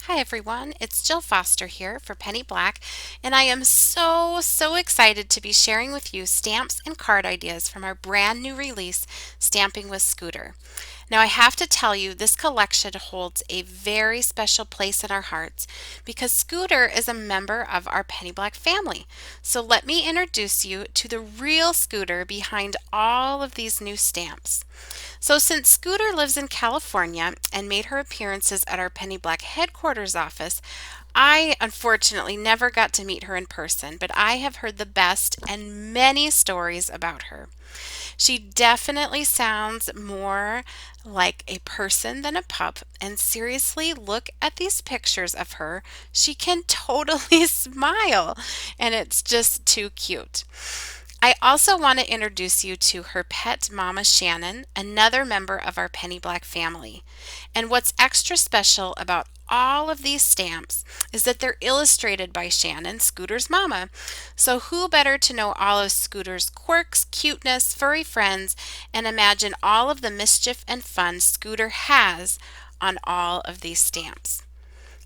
Hi everyone, it's Jill Foster here for Penny Black, and I am so excited to be sharing with you stamps and card ideas from our brand new release, Stamping with Scooter. Now, I have to tell you, this collection holds a very special place in our hearts because Scooter is a member of our Penny Black family. So, let me introduce you to the real Scooter behind all of these new stamps. So, since Scooter lives in California and made her appearances at our Penny Black headquarters office, I unfortunately never got to meet her in person, but I have heard the best and many stories about her. She definitely sounds more like a person than a pup, and seriously, look at these pictures of her. She can totally smile, and it's just too cute. I also want to introduce you to her pet mama Shannon, another member of our Penny Black family. And what's extra special about all of these stamps is that they're illustrated by Shannon, Scooter's mama. So who better to know all of Scooter's quirks, cuteness, furry friends, and imagine all of the mischief and fun Scooter has on all of these stamps.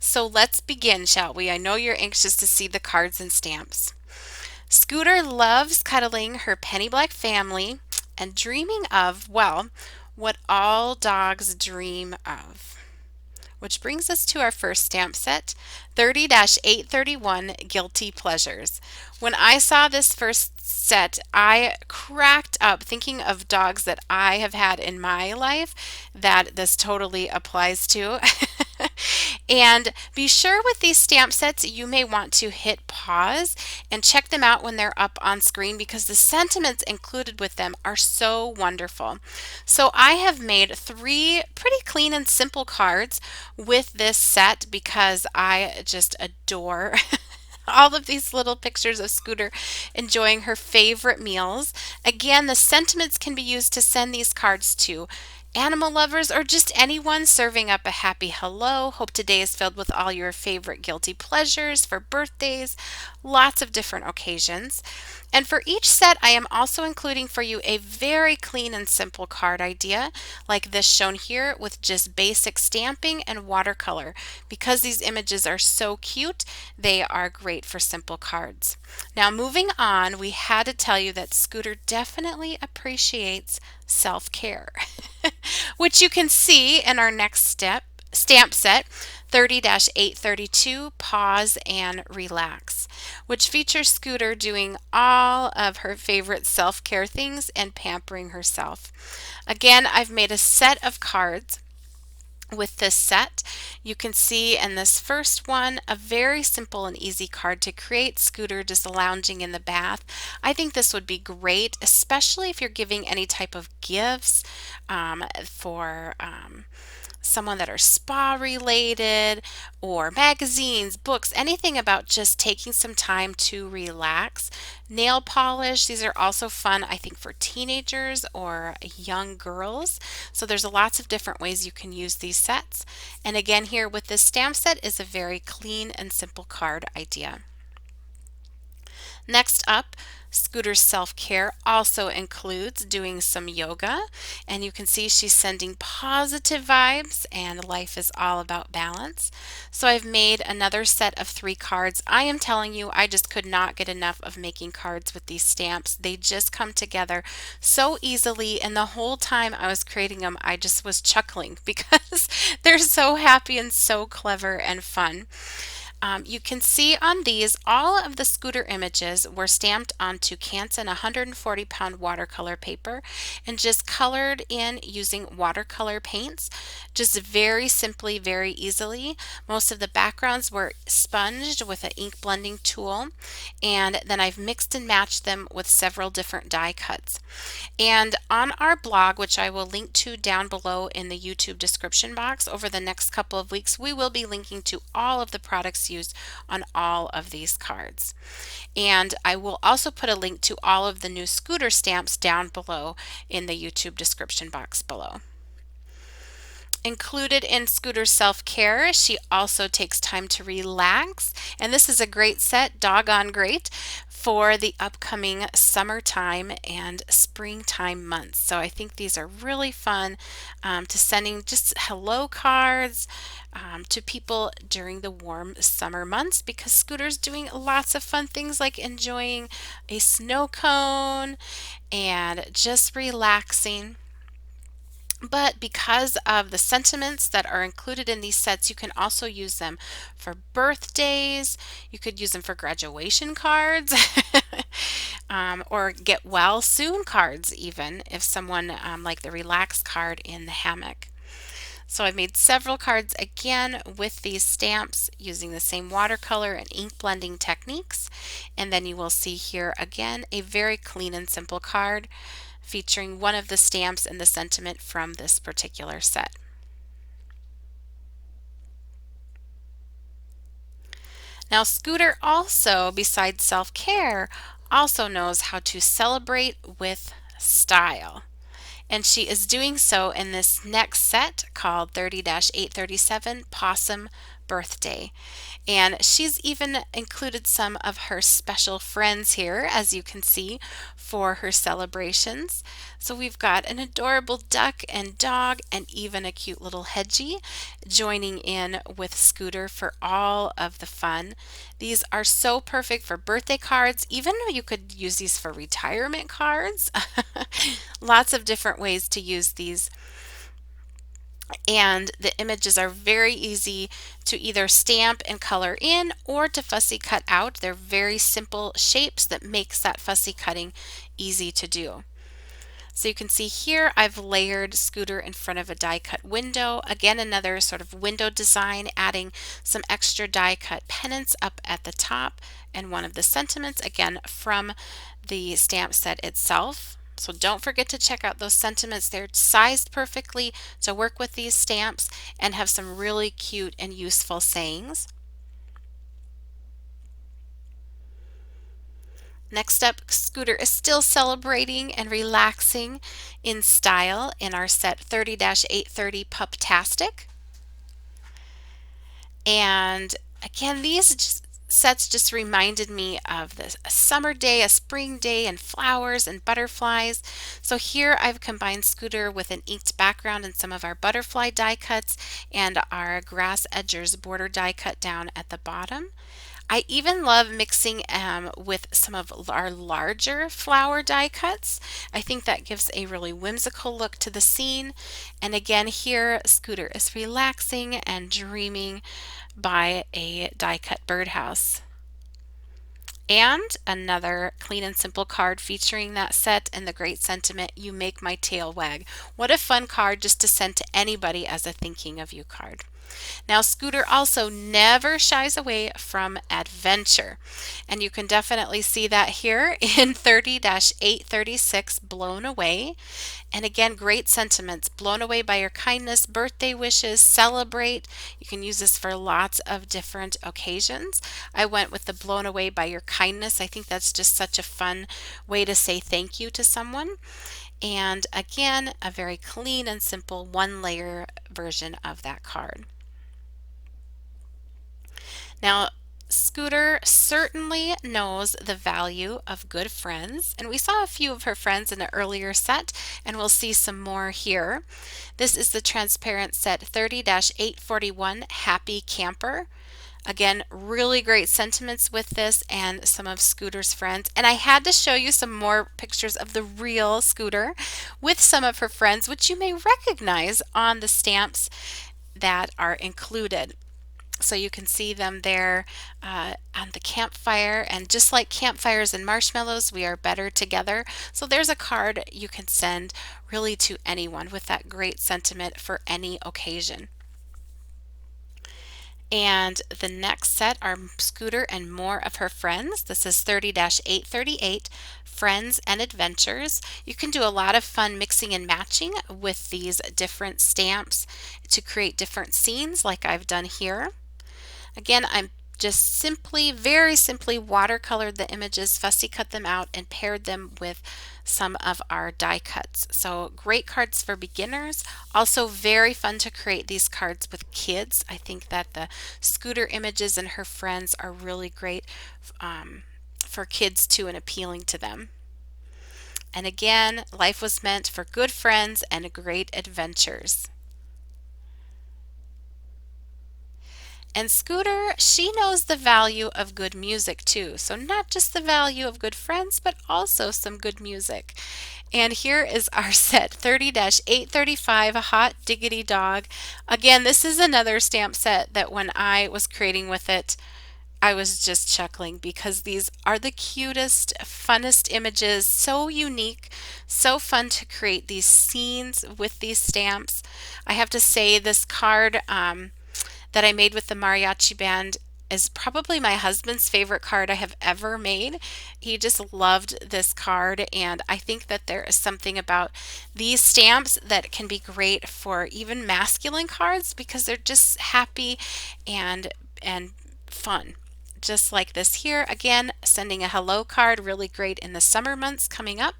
So let's begin, shall we? I know you're anxious to see the cards and stamps. Scooter loves cuddling her Penny Black family and dreaming of, well, what all dogs dream of. Which brings us to our first stamp set, 30-831 Guilty Pleasures. When I saw this first set, I cracked up thinking of dogs that I have had in my life that this totally applies to. And be sure with these stamp sets, you may want to hit pause and check them out when they're up on screen because the sentiments included with them are so wonderful. So I have made three pretty clean and simple cards with this set because I just adore all of these little pictures of Scooter enjoying her favorite meals. Again, the sentiments can be used to send these cards to animal lovers or just anyone serving up a happy hello. Hope today is filled with all your favorite guilty pleasures for birthdays, lots of different occasions. And for each set, I am also including for you a very clean and simple card idea, like this shown here with just basic stamping and watercolor. Because these images are so cute, they are great for simple cards. Now, moving on, we had to tell you that Scooter definitely appreciates self-care, which you can see in our next stamp set, 30-832 Pause and Relax, which features Scooter doing all of her favorite self-care things and pampering herself. Again, I've made a set of cards with this set. You can see in this first one a very simple and easy card to create, Scooter just lounging in the bath. I think this would be great, especially if you're giving any type of gifts for someone that are spa related or magazines, books, anything about just taking some time to relax. Nail polish, these are also fun, I think, for teenagers or young girls. So there's lots of different ways you can use these sets. And again, here with this stamp set is a very clean and simple card idea. Next up, Scooter's self-care also includes doing some yoga, and you can see she's sending positive vibes and life is all about balance. So I've made another set of three cards. I am telling you, I just could not get enough of making cards with these stamps. They just come together so easily, and the whole time I was creating them, I just was chuckling because they're so happy and so clever and fun. You can see on these all of the Scooter images were stamped onto Canson 140-pound watercolor paper and just colored in using watercolor paints, just very simply, very easily. Most of the backgrounds were sponged with an ink blending tool, and then I've mixed and matched them with several different die cuts. And on our blog, which I will link to down below in the YouTube description box, over the next couple of weeks, we will be linking to all of the products used on all of these cards. And I will also put a link to all of the new Scooter stamps down below in the YouTube description box below. Included in Scooter's self-care, she also takes time to relax, and this is a great set, doggone great, for the upcoming summertime and springtime months. So I think these are really fun to sending just hello cards to people during the warm summer months, because Scooter's doing lots of fun things like enjoying a snow cone and just relaxing. But because of the sentiments that are included in these sets, you can also use them for birthdays. You could use them for graduation cards or get well soon cards, even if someone like the relax card in the hammock. So I made several cards again with these stamps using the same watercolor and ink blending techniques. And then you will see here again a very clean and simple card featuring one of the stamps and the sentiment from this particular set. Now, Scooter also, besides self-care, also knows how to celebrate with style. And she is doing so in this next set called 30-837 Possum Birthday. And she's even included some of her special friends here, as you can see, for her celebrations. So we've got an adorable duck and dog and even a cute little hedgie joining in with Scooter for all of the fun. These are so perfect for birthday cards. Even though you could use these for retirement cards. Lots of different ways to use these. And the images are very easy to either stamp and color in or to fussy cut out. They're very simple shapes that makes that fussy cutting easy to do. So you can see here I've layered Scooter in front of a die cut window. Again, another sort of window design, adding some extra die cut pennants up at the top and one of the sentiments, again from the stamp set itself. So don't forget to check out those sentiments. They're sized perfectly to work with these stamps and have some really cute and useful sayings. Next up, Scooter is still celebrating and relaxing in style in our set 30-830 Puptastic. And again, sets just reminded me of a summer day, a spring day, and flowers and butterflies. So here I've combined Scooter with an inked background and some of our butterfly die cuts and our grass edgers border die cut down at the bottom. I even love mixing with some of our larger flower die cuts. I think that gives a really whimsical look to the scene. And again, here Scooter is relaxing and dreaming by a die cut birdhouse. And another clean and simple card featuring that set and the great sentiment, "You make my tail wag." What a fun card just to send to anybody as a thinking of you card. Now, Scooter also never shies away from adventure, and you can definitely see that here in 30-836 Blown Away. And again, great sentiments: blown away by your kindness, birthday wishes, celebrate. You can use this for lots of different occasions. I went with the blown away by your kindness. I think that's just such a fun way to say thank you to someone. And again, a very clean and simple one layer version of that card. Now, Scooter certainly knows the value of good friends, and we saw a few of her friends in an earlier set, and we'll see some more here. This is the transparent set 30-841 Happy Camper. Again, really great sentiments with this and some of Scooter's friends. And I had to show you some more pictures of the real Scooter with some of her friends, which you may recognize on the stamps that are included. So you can see them there on the campfire, and just like campfires and marshmallows, we are better together. So there's a card you can send really to anyone with that great sentiment for any occasion. And the next set are Scooter and more of her friends. This is 30-838 Friends and Adventures. You can do a lot of fun mixing and matching with these different stamps to create different scenes like I've done here. Again, I'm just simply, very simply watercolored the images, fussy cut them out, and paired them with some of our die cuts. So great cards for beginners. Also very fun to create these cards with kids. I think that the Scooter images and her friends are really great for kids too and appealing to them. And again, life was meant for good friends and great adventures. And Scooter, she knows the value of good music too. So, not just the value of good friends, but also some good music. And here is our set 30 835 Hot Diggity Dog. Again, this is another stamp set that when I was creating with it, I was just chuckling because these are the cutest, funnest images, so unique, so fun to create these scenes with these stamps. I have to say, this card that I made with the mariachi band is probably my husband's favorite card I have ever made. He just loved this card, and I think that there is something about these stamps that can be great for even masculine cards because they're just happy and fun. Just like this here, again, sending a hello card, really great in the summer months coming up.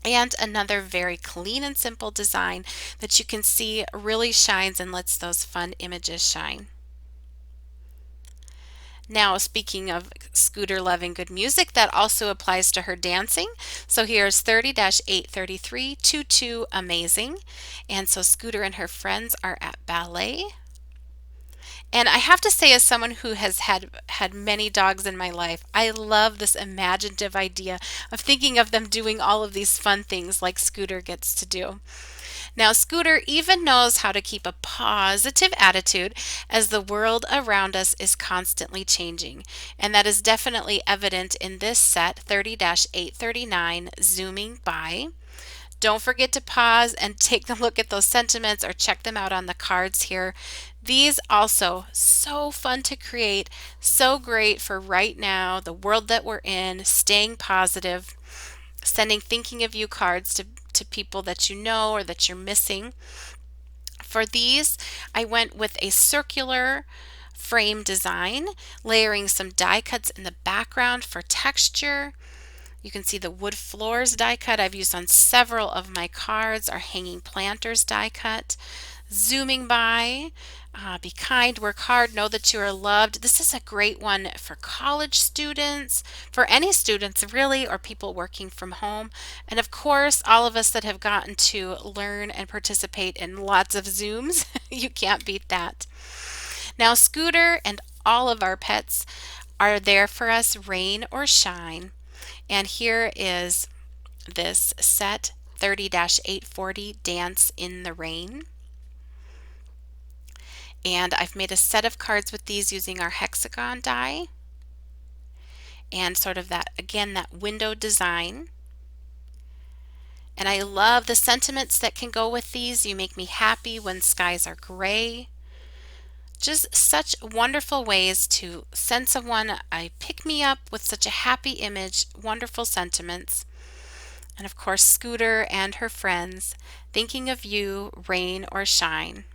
And another very clean and simple design that you can see really shines and lets those fun images shine. Now, speaking of Scooter loving good music, that also applies to her dancing. So here's 30 833 Tutu Amazing. And so Scooter and her friends are at ballet. And I have to say, as someone who has had many dogs in my life, I love this imaginative idea of thinking of them doing all of these fun things like Scooter gets to do. Now, Scooter even knows how to keep a positive attitude as the world around us is constantly changing. And that is definitely evident in this set 30 839 Zooming By. Don't forget to pause and take a look at those sentiments or check them out on the cards here. These also so fun to create, so great for right now, the world that we're in, staying positive, sending thinking of you cards to people that you know or that you're missing. For these, I went with a circular frame design, layering some die cuts in the background for texture. You can see the wood floors die cut I've used on several of my cards, our hanging planters die cut. Zooming by, be kind, work hard, know that you are loved. This is a great one for college students, for any students really, or people working from home. And of course, all of us that have gotten to learn and participate in lots of Zooms, you can't beat that. Now, Scooter and all of our pets are there for us, rain or shine. And here is this set 30 840 Dance in the Rain. And I've made a set of cards with these using our hexagon die and sort of that, again, that window design. And I love the sentiments that can go with these. You make me happy when skies are gray. Just such wonderful ways to send someone a pick me up with such a happy image, wonderful sentiments. And of course, Scooter and her friends, thinking of you, rain or shine.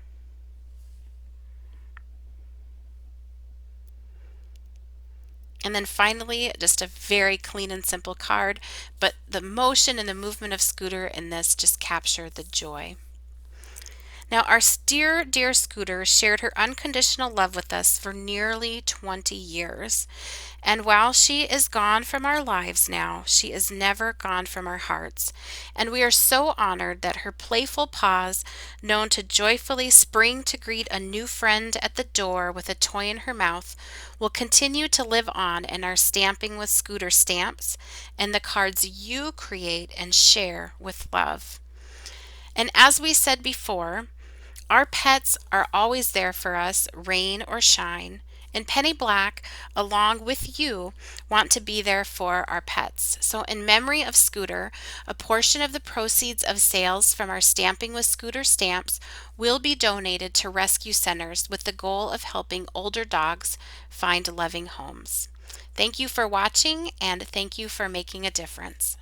And then finally, just a very clean and simple card, but the motion and the movement of Scooter in this just capture the joy. Now, our dear Scooter shared her unconditional love with us for nearly 20 years. And while she is gone from our lives now, she is never gone from our hearts. And we are so honored that her playful paws, known to joyfully spring to greet a new friend at the door with a toy in her mouth, will continue to live on in our Stamping with Scooter stamps and the cards you create and share with love. And as we said before, our pets are always there for us, rain or shine. And Penny Black, along with you, want to be there for our pets. So in memory of Scooter, a portion of the proceeds of sales from our Stamping with Scooter stamps will be donated to rescue centers with the goal of helping older dogs find loving homes. Thank you for watching, and thank you for making a difference.